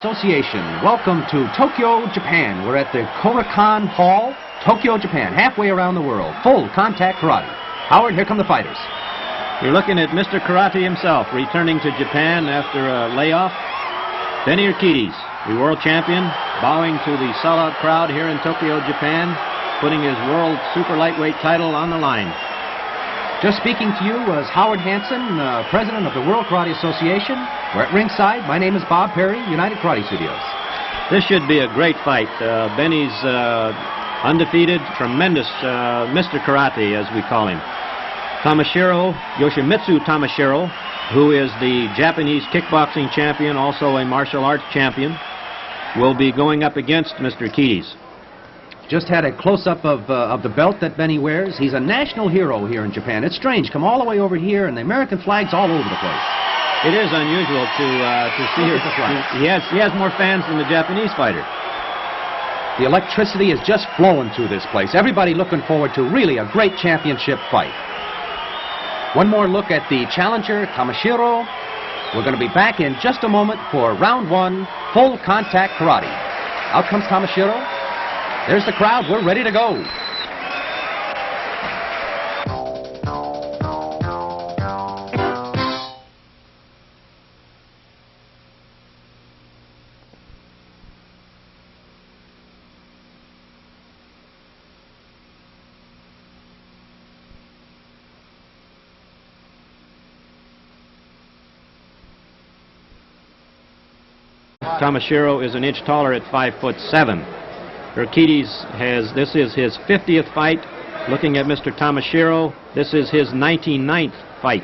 Association, welcome to Tokyo, Japan. We're at the Korakuen Hall, Tokyo, Japan, halfway around the world. Full contact karate. Howard, here come the fighters. You're looking at Mr. Karate himself, returning to Japan after a layoff. Benny Urquidez, the world champion, bowing to the sellout crowd here in Tokyo, Japan, putting his world super lightweight title on the line. Just speaking to you was Howard Hansen, president of the World Karate Association. We're at ringside. My name is Bob Perry, United Karate Studios. This should be a great fight. Benny's undefeated, tremendous Mr. Karate, as we call him. Tamashiro, Yoshimitsu Tamashiro, who is the Japanese kickboxing champion, also a martial arts champion, will be going up against Mr. Urquidez. Just had a close-up of the belt that Benny wears. He's a national hero here in Japan. It's strange. Come all the way over here, and the American flag's all over the place. It is unusual to see her. He has more fans than the Japanese fighter. The electricity is just flowing through this place. Everybody looking forward to really a great championship fight. One more look at the challenger, Tamashiro. We're going to be back in just a moment for round one, full contact karate. Out comes Tamashiro. There's the crowd. We're ready to go. Tamashiro is an inch taller at 5'7". Urquidez this is his 50th fight. Looking at Mr. Tamashiro, this is his 99th fight.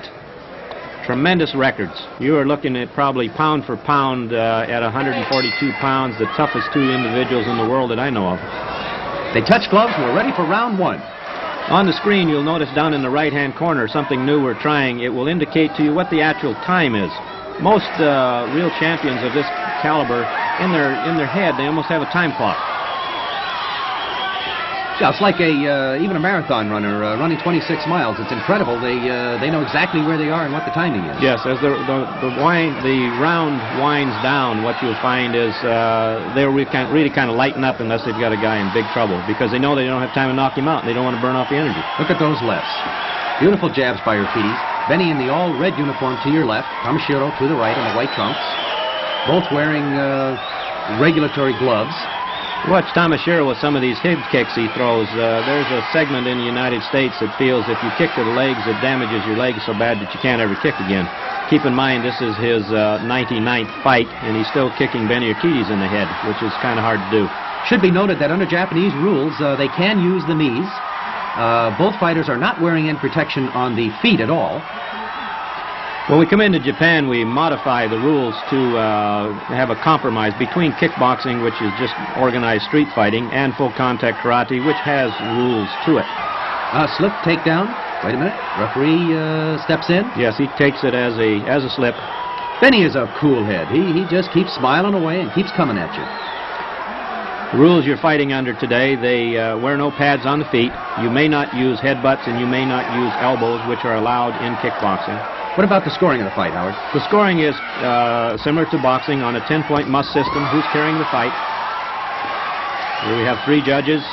Tremendous records. You are looking at probably pound for pound at 142 pounds, the toughest two individuals in the world that I know of. They touch gloves. We're ready for round one. On the screen, you'll notice down in the right-hand corner something new we're trying. It will indicate to you what the actual time is. Most real champions of this caliber, in their head, they almost have a time clock. Yeah, it's like even a marathon runner running 26 miles. It's incredible. They know exactly where they are and what the timing is. Yes, as the round winds down, what you'll find is they'll really kind of lighten up unless they've got a guy in big trouble, because they know they don't have time to knock him out and they don't want to burn off the energy. Look at those lefts. Beautiful jabs by Urquidez. Benny in the all-red uniform to your left. Tamashiro to the right in the white trunks. Both wearing regulatory gloves. Watch Tamashiro with some of these hip kicks he throws. There's a segment in the United States that feels if you kick to the legs, it damages your legs so bad that you can't ever kick again. Keep in mind, this is his 99th fight, and he's still kicking Benny Urquidez in the head, which is kind of hard to do. Should be noted that under Japanese rules, they can use the knees. Both fighters are not wearing any protection on the feet at all. When we come into Japan, we modify the rules to have a compromise between kickboxing, which is just organized street fighting, and full contact karate, which has rules to it. Slip, takedown. Wait a minute. Referee steps in. Yes, he takes it as a slip. Benny is a cool head. He just keeps smiling away and keeps coming at you. The rules you're fighting under today, they wear no pads on the feet. You may not use headbutts and you may not use elbows, which are allowed in kickboxing. What about the scoring of the fight, Howard? The scoring is similar to boxing on a 10-point must system. Who's carrying the fight? Here we have 3 judges.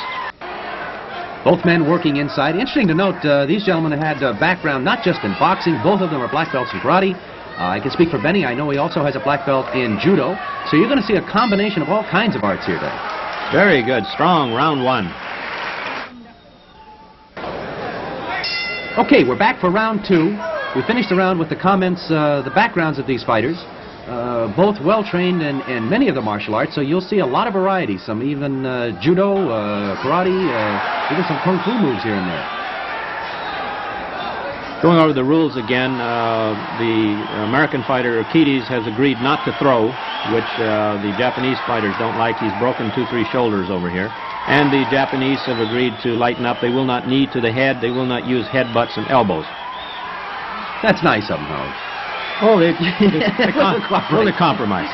Both men working inside. Interesting to note, these gentlemen had a background not just in boxing. Both of them are black belts in karate. I can speak for Benny. I know he also has a black belt in judo. So you're going to see a combination of all kinds of arts here today. Very good. Strong round one. Okay, we're back for round two. We finished the round with the comments, the backgrounds of these fighters, both well-trained in many of the martial arts, so you'll see a lot of variety, some even judo, karate, even some kung fu moves here and there. Going over the rules again, the American fighter Urquidez has agreed not to throw, which the Japanese fighters don't like. He's broken 2-3 shoulders over here. And the Japanese have agreed to lighten up. They will not knee to the head. They will not use headbutts and elbows. That's nice of them, Howard. Oh, they compromise.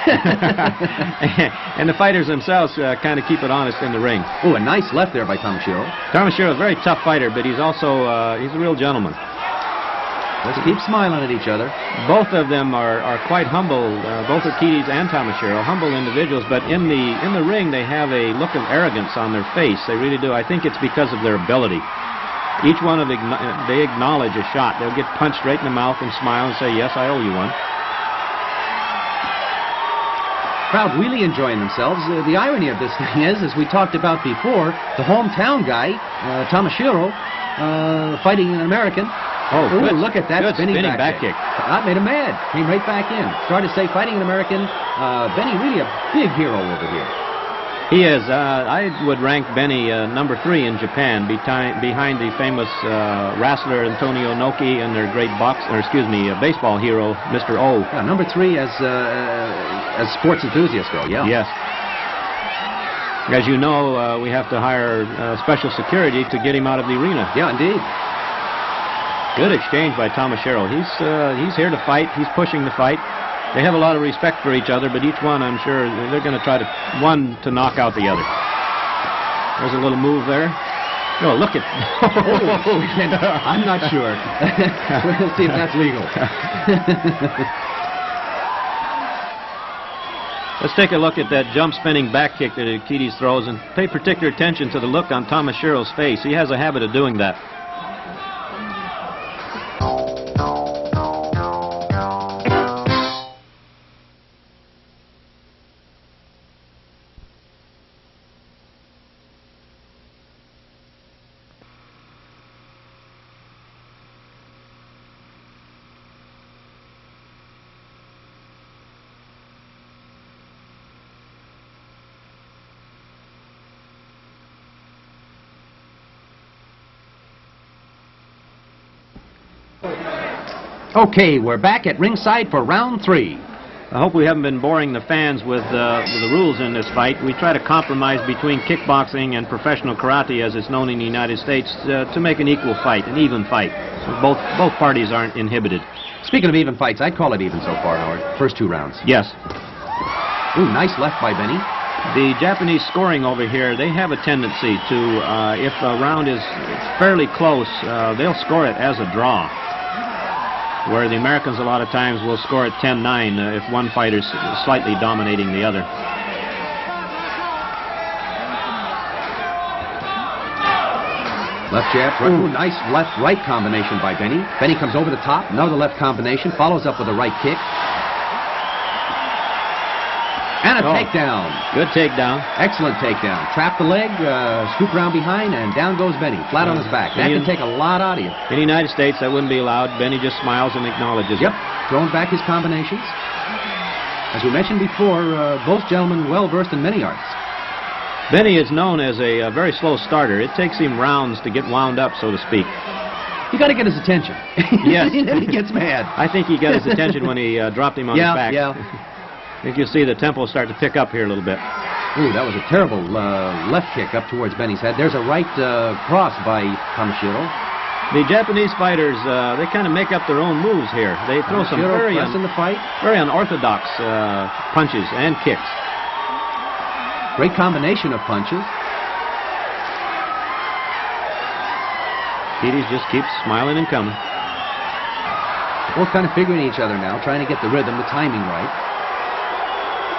And the fighters themselves kind of keep it honest in the ring. Oh, a nice left there by Tamashiro. Tamashiro is a very tough fighter, but he's also he's a real gentleman. Just keep smiling at each other. Both of them are quite humble, both Urquidez and Tamashiro, humble individuals, but in the ring they have a look of arrogance on their face. They really do. I think it's because of their ability. Each one of them, they acknowledge a shot. They'll get punched right in the mouth and smile and say, yes, I owe you one. Crowd really enjoying themselves. The irony of this thing is, as we talked about before, the hometown guy, Tamashiro, fighting an American. Oh, good. Look at that spinning back kick. That made him mad. Came right back in. Started to say, fighting an American. Benny really a big hero over here. He is. I would rank Benny number 3 in Japan, behind the famous wrestler Antonio Inoki and their great baseball hero, Mr. O. Yeah, number 3 as sports enthusiasts go, yeah. Yes. As you know, we have to hire special security to get him out of the arena. Yeah, indeed. Good exchange by Tamashiro. He's here to fight. He's pushing the fight. They have a lot of respect for each other, but each one, I'm sure, they're going to try one to knock out the other. There's a little move there. No, look at... I'm not sure. We're going to see if that's legal. Let's take a look at that jump spinning back kick that Urquidez throws, and pay particular attention to the look on Tamashiro's face. He has a habit of doing that. Okay, we're back at ringside for round 3. I hope we haven't been boring the fans with the rules in this fight. We try to compromise between kickboxing and professional karate, as it's known in the United States, to make an equal fight, an even fight. So both parties aren't inhibited. Speaking of even fights, I'd call it even so far, Howard. First 2 rounds. Yes. Ooh, nice left by Benny. The Japanese scoring over here, they have a tendency to, if a round is fairly close, they'll score it as a draw. Where the Americans a lot of times will score at 10-9 if one fighter's slightly dominating the other. Left jab, right. Ooh, nice left-right combination by Benny. Benny comes over the top, another left combination, follows up with a right kick. And a takedown. Good takedown. Excellent takedown. Trap the leg, scoop around behind, and down goes Benny, flat on his back. That can take a lot out of you. In the United States, that wouldn't be allowed. Benny just smiles and acknowledges Yep, it. throwing back his combinations. As we mentioned before, both gentlemen well-versed in many arts. Benny is known as a very slow starter. It takes him rounds to get wound up, so to speak. You got to get his attention. Yes. Then he gets mad. I think he got his attention when he dropped him on his back. Yeah. I think you'll see the tempo start to pick up here a little bit. Ooh, that was a terrible left kick up towards Benny's head. There's a right cross by Tamashiro. The Japanese fighters, they kind of make up their own moves here. They throw some very unorthodox punches and kicks. Great combination of punches. Urquidez just keeps smiling and coming. Both kind of figuring each other now, trying to get the rhythm, the timing right.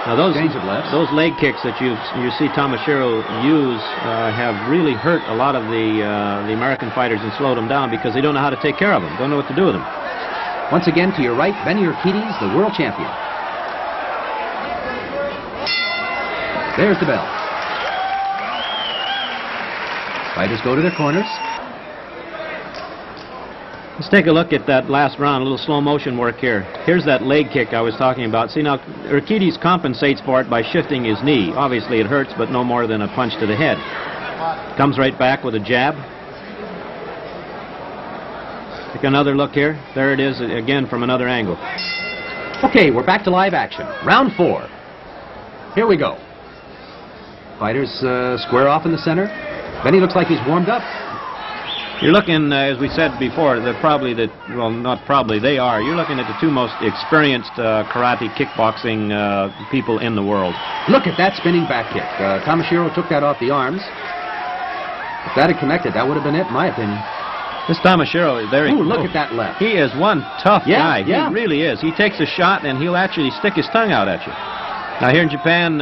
Now those leg kicks that you see Tamashiro use have really hurt a lot of the American fighters and slowed them down because they don't know how to take care of them, don't know what to do with them. Once again, to your right, Benny Urquidez, the world champion. There's the bell. Fighters go to their corners. Let's take a look at that last round, a little slow motion work here. Here's that leg kick I was talking about. See, now, Urquidez compensates for it by shifting his knee. Obviously, it hurts, but no more than a punch to the head. Comes right back with a jab. Take another look here. There it is, again, from another angle. Okay, we're back to live action. Round 4. Here we go. Fighters square off in the center. Benny looks like he's warmed up. You're looking, as we said before, they're probably not probably, they are. You're looking at the 2 most experienced karate, kickboxing people in the world. Look at that spinning back kick. Tamashiro took that off the arms. If that had connected, that would have been it, in my opinion. This Tamashiro, there he Ooh, look at that left. He is one tough guy. Yeah. He really is. He takes a shot and he'll actually stick his tongue out at you. Now here in Japan,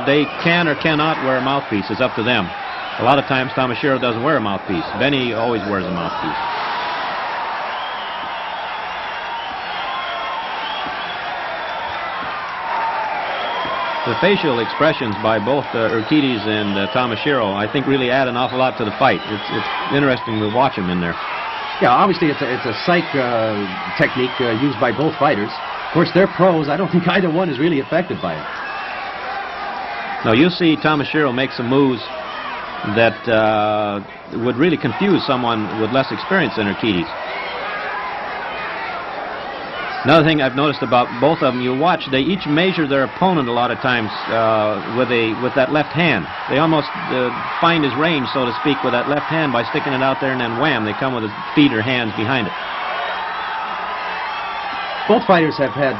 they can or cannot wear a mouthpiece. It's up to them. A lot of times Tamashiro doesn't wear a mouthpiece. Benny always wears a mouthpiece. The facial expressions by both Urquidez and Tamashiro, I think, really add an awful lot to the fight. It's interesting to watch them in there. Yeah, obviously it's a psych technique used by both fighters. Of course, they're pros. I don't think either one is really affected by it. Now, you see Tamashiro make some moves that would really confuse someone with less experience than Urquidez. Another thing I've noticed about both of them, you watch, they each measure their opponent a lot of times with that left hand. They almost find his range, so to speak, with that left hand by sticking it out there, and then wham, they come with his feet or hands behind it. Both fighters have had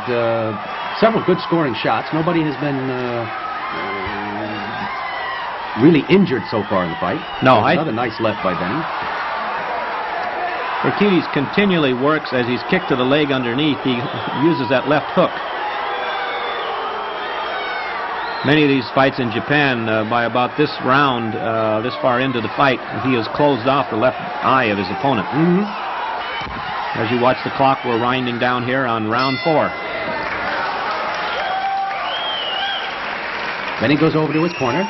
several good scoring shots. Nobody has been really injured so far in the fight. No, another nice left by Benny. Urquidez continually works as he's kicked to the leg underneath. He uses that left hook. Many of these fights in Japan, by about this round, this far into the fight, he has closed off the left eye of his opponent. As you watch the clock, we're winding down here on round 4. Benny goes over to his corner.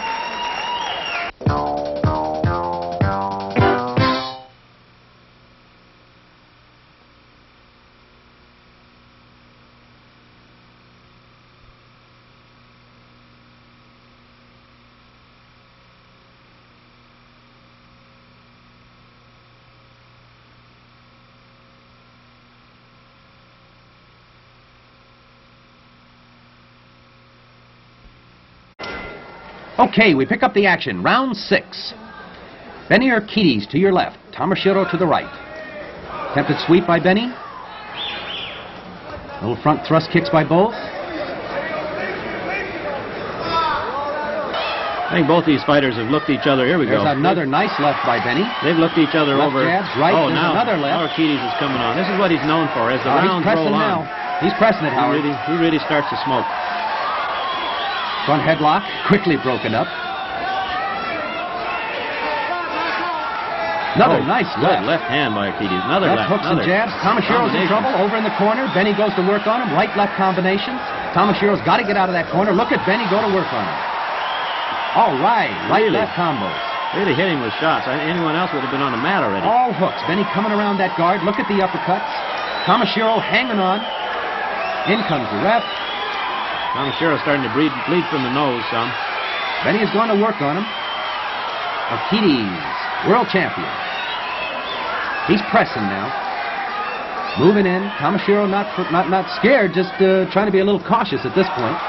Okay, we pick up the action. Round 6. Benny Urquidez to your left. Tamashiro to the right. Attempted sweep by Benny. Little front thrust kicks by both. I think both these fighters have looked each other. Here we There's go. another nice left by Benny. They've looked each other Left over. jabs, right, oh, there's now another left. Now Urquidez is coming on. This is what he's known for. As the He's rounds pressing roll on, now. He's pressing it, Howard. he really starts to smoke. Front headlock, quickly broken up. Another nice good left. hand by Urquidez. Another left. Hooks and jabs. Tamashiro's in trouble. Over in the corner. Benny goes to work on him. Right-left combinations. Tamashiro's got to get out of that corner. Look at Benny go to work on him. All right. Right-left combos. Really hit him with shots. Anyone else would have been on the mat already. All hooks. Benny coming around that guard. Look at the uppercuts. Tamashiro hanging on. In comes the ref. Tamashiro starting to bleed from the nose some. Benny is going to work on him. Urquidez, world champion. He's pressing now. Moving in. Tamashiro not scared, just trying to be a little cautious at this point.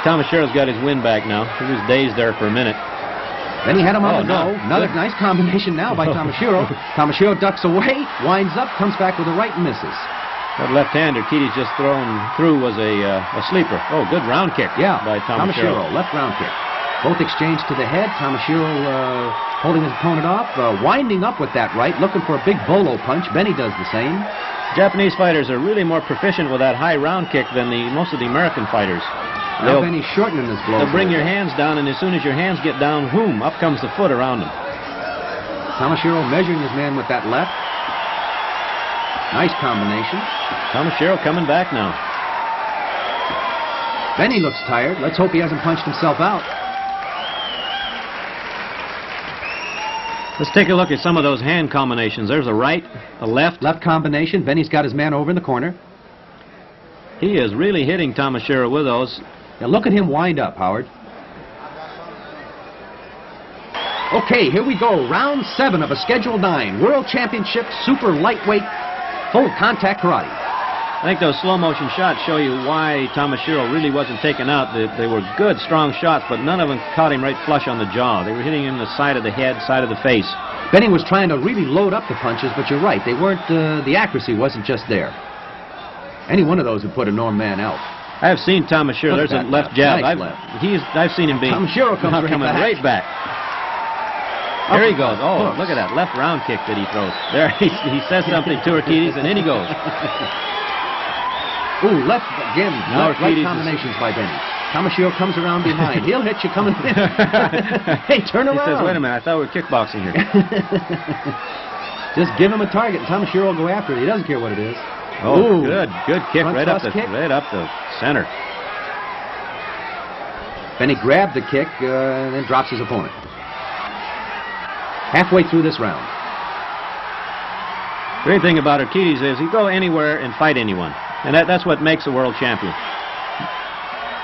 Tamashiro's got his wind back now. He was dazed there for a minute. Then he had him on the go. No. Another nice combination now by Tamashiro. Tamashiro ducks away, winds up, comes back with a right and misses. That left hand Urquidez just thrown through was a sleeper. Oh, good round kick by Tamashiro. Left round kick. Both exchanged to the head. Tamashiro holding his opponent off, winding up with that right, looking for a big bolo punch. Benny does the same. Japanese fighters are really more proficient with that high round kick than most of the American fighters. Now Benny's shortening his blow. They'll bring your hands down, and as soon as your hands get down, whoom, up comes the foot around him. Tamashiro measuring his man with that left. Nice combination. Tamashiro coming back now. Benny looks tired. Let's hope he hasn't punched himself out. Let's take a look at some of those hand combinations. There's a right, a left. Left combination. Benny's got his man over in the corner. He is really hitting Tamashiro with those. Now look at him wind up, Howard. Okay, here we go. Round 7 of a Schedule 9 World Championship Super Lightweight Full Contact Karate. I think those slow motion shots show you why Tamashiro really wasn't taken out. They were good, strong shots, but none of them caught him right flush on the jaw. They were hitting him in the side of the head, side of the face. Benny was trying to really load up the punches, but you're right. They weren't, the accuracy wasn't just there. Any one of those would put a norm man out. I have seen Tamashiro. There's a left jab. Nice I've seen him being Tamashiro comes coming right back. There he goes. Oh, look at that left round kick that he throws. There, he says something to Urquidez, and in he goes. Ooh, left again. Now Right combinations by Benny. Tamashiro comes around behind. He'll hit you coming in. Hey, turn around. He says, wait a minute, I thought we were kickboxing here. Just give him a target, and Tamashiro will go after it. He doesn't care what it is. Oh, good kick Front right up the center. Benny grabbed the kick and then drops his opponent. Halfway through this round. Great thing about Urquidez is he go anywhere and fight anyone. And that's what makes a world champion.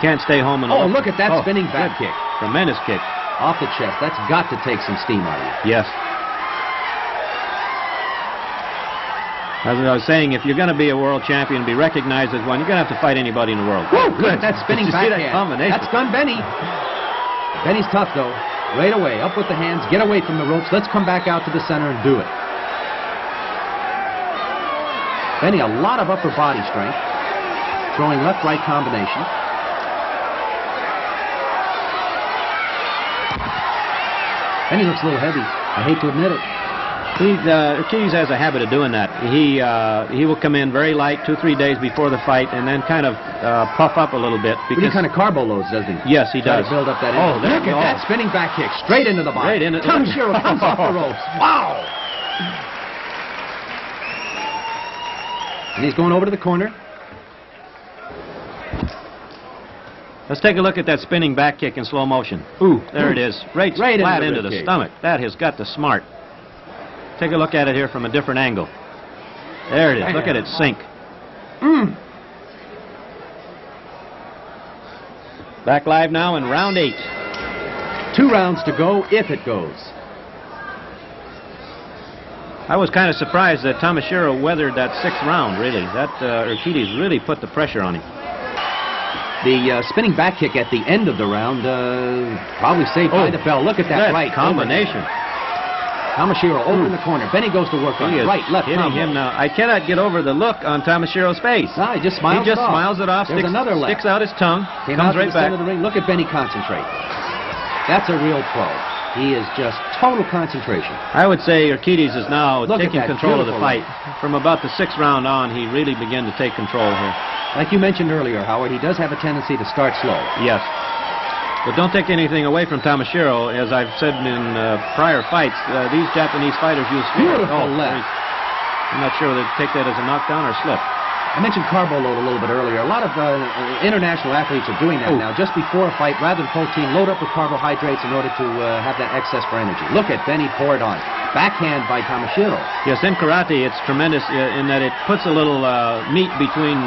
Can't stay home and look at that spinning back kick. Tremendous kick. Off the chest. That's got to take some steam out of you. Yes. As I was saying, if you're going to be a world champion, be recognized as one, you're going to have to fight anybody in the world. Woo, good. That spinning backhand. That combination? That's done Benny. Benny's tough, though. Right away. Up with the hands. Get away from the ropes. Let's come back out to the center and do it. Benny, a lot of upper body strength. Throwing left-right combination. Benny looks a little heavy. I hate to admit it. Urquidez has a habit of doing that. He will come in very light 2-3 days before the fight and then kind of puff up a little bit. Because he kind of carbo loads, doesn't he? Yes, he does. To build up that energy. Look at that spinning back kick straight into the body. Tamashiro comes off the ropes. Wow! And he's going over to the corner. Let's take a look at that spinning back kick in slow motion. Ooh, there it is. Right flat into the kick. stomach. That has got the smart. Take a look at it here from a different angle. There it is. Look at it sink. Back live now in round 8. 2 rounds to go if it goes. I was kind of surprised that Tamashiro weathered that 6th round, really. That Urquidez really put the pressure on him. The spinning back kick at the end of the round probably saved by the bell. Look at that right combination. Tamashiro over in the corner. Benny goes to work on right, left, hitting him now. I cannot get over the look on Tamashiro's face. He just smiles it off. Smiles it off. There's another left. Sticks out his tongue. Comes right back. Center of the ring. Look at Benny concentrate. That's a real pro. He is just total concentration. I would say Urquidez is now taking control of the fight. Left. From about the 6th round on, he really began to take control here. Like you mentioned earlier, Howard, he does have a tendency to start slow. Yes. But don't take anything away from Tamashiro. As I've said in prior fights, these Japanese fighters use beautiful left. I'm not sure whether to take that as a knockdown or slip. I mentioned carbo load a little bit earlier. A lot of international athletes are doing that now. Just before a fight, rather than protein, load up with carbohydrates in order to have that excess for energy. Look at Benny pour it on. Backhand by Tamashiro. Yes, in karate, it's tremendous in that it puts a little meat between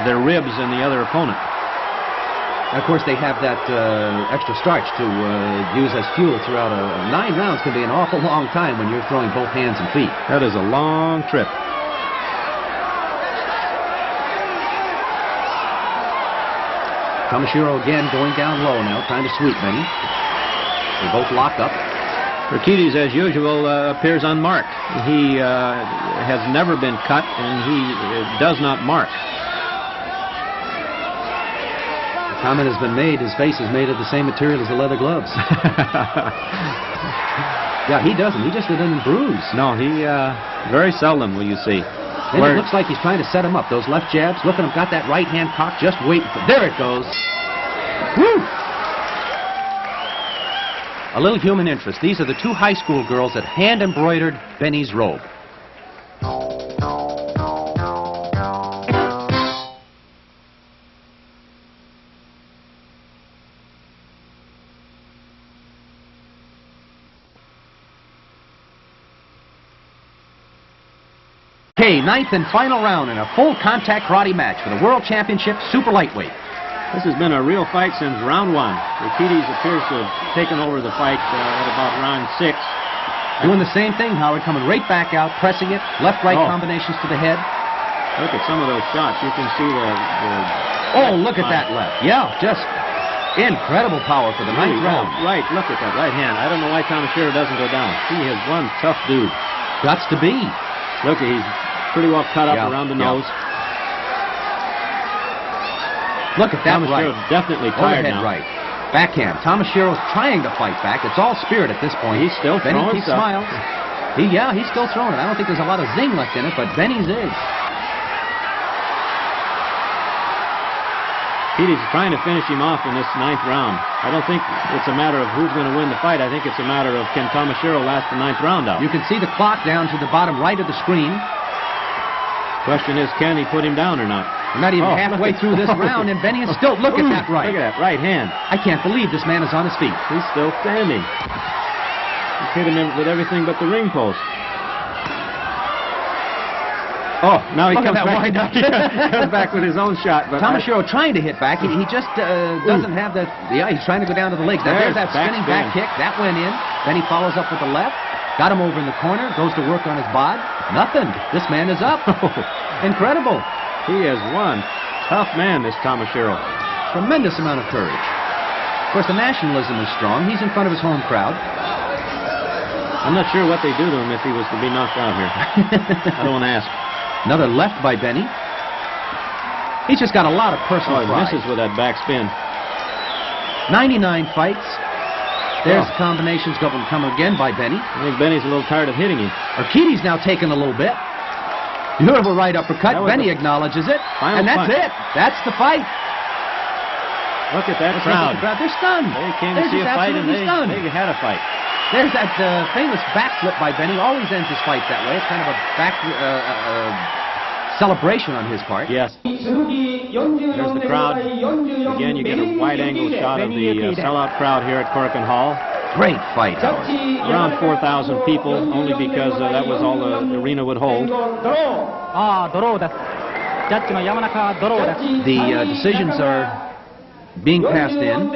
their ribs and the other opponent. Of course, they have that extra starch to use as fuel throughout 9 rounds can be an awful long time when you're throwing both hands and feet. That is a long trip. Tamashiro again going down low now, trying to sweep Benny. They're both locked up. Urquidez, as usual, appears unmarked. He has never been cut, and he does not mark. The comment has been made, his face is made of the same material as the leather gloves. Yeah, he doesn't. He just doesn't bruise. No, he very seldom will you see. Then it looks like he's trying to set him up. Those left jabs. Look at him, got that right hand cocked, just waiting for. There it goes. Woo! A little human interest. These are the 2 high school girls that hand-embroidered Benny's robe. Okay, 9th and final round in a full contact karate match for the World Championship Super Lightweight. This has been a real fight since round 1. Urquidez appears to have taken over the fight at about round 6. Doing the same thing, Howard, coming right back out, pressing it, left-right combinations to the head. Look at some of those shots. You can see the look at that left. Yeah, just incredible power for the 9th round. Right, look at that right hand. I don't know why Tamashiro doesn't go down. He is one tough dude. Guts to be. Look, he's pretty well cut up around the nose. Look at that right. Definitely tired now. Right. Backhand. Tamashiro's trying to fight back. It's all spirit at this point. He's still Benny throwing keeps stuff. smiles. He's still throwing it. I don't think there's a lot of zing left in it, but Benny's is. Urquidez is trying to finish him off in this 9th round. I don't think it's a matter of who's going to win the fight. I think it's a matter of can Tamashiro last the 9th round out. You can see the clock down to the bottom right of the screen. Question is, can he put him down or not? We're not even halfway through this round, and Benny is still... Look at that right. Look at that right hand. I can't believe this man is on his feet. He's still standing. He hit him with everything but the ring post. Oh, now he comes back. He comes back with his own shot. But Tamashiro trying to hit back. He just doesn't have the... Yeah, he's trying to go down to the legs. Now, there's that spinning back kick. That went in. Then he follows up with the left. Got him over in the corner. Goes to work on his bod. Nothing. This man is up. Incredible. He has won. Tough man, this Tamashiro. Tremendous amount of courage. Of course, the nationalism is strong. He's in front of his home crowd. I'm not sure what they do to him if he was to be knocked out here. I don't want to ask. Another left by Benny. He's just got a lot of personal pride. Misses with that back spin. 99 fights. There's combinations come again by Benny. I think Benny's a little tired of hitting him. Urquidez now taking a little bit. Beautiful right uppercut. Benny acknowledges it. And that's it. That's the fight. Look at that crowd. They're stunned. They came to see a fight and they had a fight. There's that famous backflip by Benny. Always ends his fights that way. It's kind of a back celebration on his part. Yes. There's the crowd. Again, you get a wide-angle shot of the sellout crowd here at Corcoran Hall. Great fight, Howard. Around 4,000 people, only because that was all the arena would hold. The decisions are being passed in.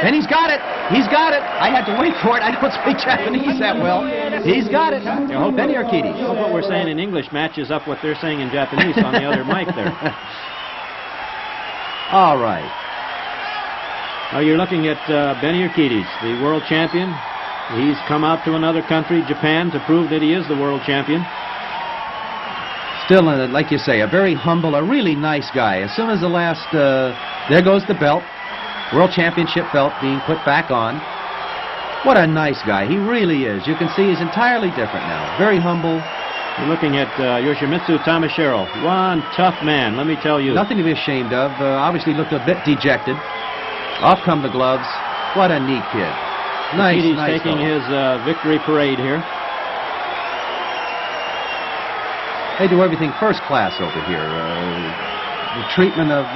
Benny's got it. He's got it. I had to wait for it. I don't speak Japanese that well. He's got it. Benny Urquidez. Hope what we're saying in English matches up what they're saying in Japanese on the other mic there. All right. Now you're looking at Benny Urquidez, the world champion. He's come out to another country, Japan, to prove that he is the world champion. Still, like you say, a very humble, a really nice guy. As soon as the last, there goes the belt, World Championship belt being put back on. What a nice guy. He really is. You can see he's entirely different now. Very humble. You're looking at Yoshimitsu Tamashiro. One tough man, let me tell you. Nothing to be ashamed of. Obviously looked a bit dejected. Off come the gloves. What a neat kid. Nice, He's nice taking fellow. his victory parade here. They do everything first class over here. The treatment of...